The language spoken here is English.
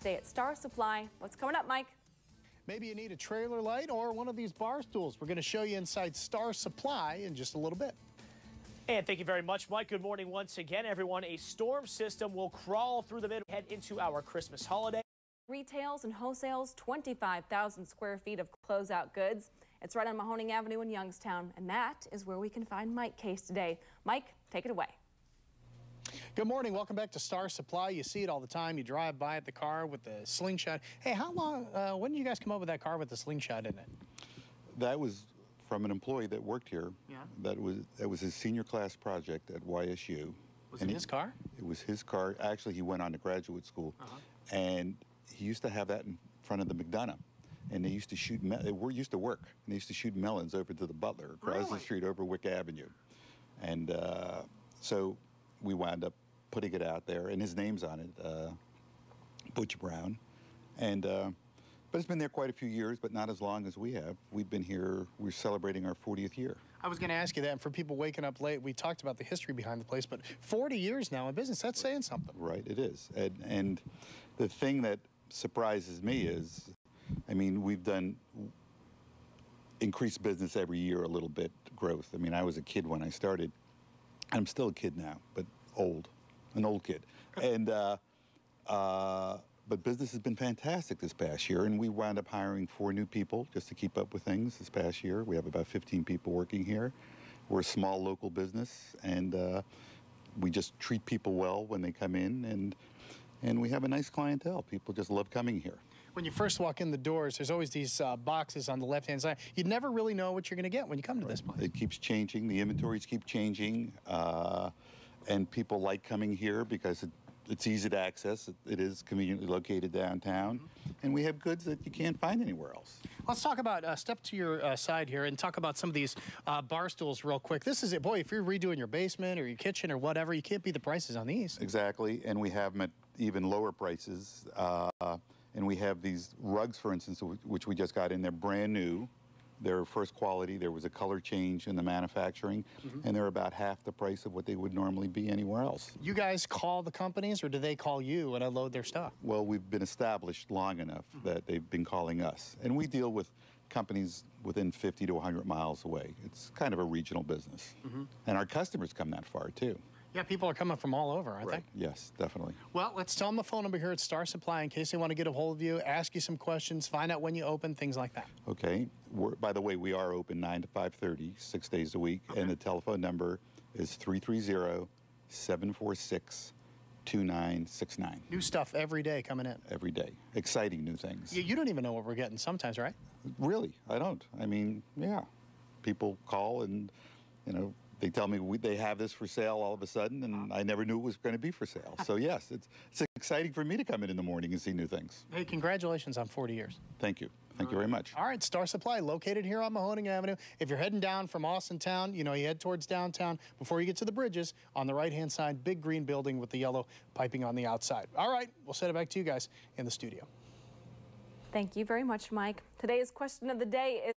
today at Star Supply. What's coming up, Mike? Maybe you need a trailer light or one of these bar stools. We're going to show you inside Star Supply in just a little bit. And thank you very much, Mike. Good morning once again, everyone. A storm system will crawl through the mid head into our Christmas holiday. Retails and wholesales, 25,000 square feet of closeout goods. It's right on Mahoning Avenue in Youngstown, and that is where we can find Mike Case today. Mike, take it away. Good morning. Welcome back to Star Supply. You see it all the time. You drive by the car with the slingshot. Hey, how long, when did you guys come up with that car with the slingshot in it? That was from an employee that worked here. Yeah. That was his senior class project at YSU. Was it his car? It was his car. Actually, he went on to graduate school, and he used to have that in front of the McDonough. And they used to shoot, they used to work, and they used to shoot melons over to the Butler across the street over Wick Avenue. And so we wound up putting it out there, and his name's on it, Butch Brown. And but it's been there quite a few years, but not as long as we have. We've been here, we're celebrating our 40th year. I was going to ask you that, and for people waking up late, we talked about the history behind the place, but 40 years now in business, that's saying something. Right, it is. And the thing that surprises me is, I mean, we've done increased business every year, a little bit growth. I mean, I was a kid when I started. I'm still a kid now, but old, an old kid. And but business has been fantastic this past year, and we wound up hiring 4 new people just to keep up with things this past year. We have about 15 people working here. We're a small local business, and we just treat people well when they come in, and we have a nice clientele. People just love coming here. When you first walk in the doors, there's always these boxes on the left-hand side. You never really know what you're going to get when you come to this place. It keeps changing. The inventories keep changing, and people like coming here because it's easy to access. It is conveniently located downtown, and we have goods that you can't find anywhere else. Let's talk about, step to your side here and talk about some of these bar stools real quick. This is it. Boy, if you're redoing your basement or your kitchen or whatever, you can't beat the prices on these. Exactly, and we have them at even lower prices. And we have these rugs, for instance, which we just got in. They're brand new. They're first quality. There was a color change in the manufacturing, and they're about half the price of what they would normally be anywhere else. You guys call the companies, or do they call you and unload their stuff? Well, we've been established long enough that they've been calling us. And we deal with companies within 50 to 100 miles away. It's kind of a regional business. And our customers come that far, too. Yeah, people are coming from all over, aren't they? Yes, definitely. Well, let's tell them the phone number here at Star Supply in case they want to get a hold of you, ask you some questions, find out when you open, things like that. Okay. By the way, we are open 9 to 5:30, 6 days a week, and the telephone number is 330-746-2969. New stuff every day coming in. Every day. Exciting new things. You don't even know what we're getting sometimes, right? Really, I don't. I mean, yeah. People call and, you know, they tell me they have this for sale all of a sudden, and I never knew it was going to be for sale. So, yes, it's exciting for me to come in the morning and see new things. Hey, congratulations on 40 years. Thank you. Thank you very much. All right, Star Supply, located here on Mahoning Avenue. If you're heading down from Austintown, you know, you head towards downtown. Before you get to the bridges, on the right-hand side, big green building with the yellow piping on the outside. All right, we'll send it back to you guys in the studio. Thank you very much, Mike. Today's question of the day is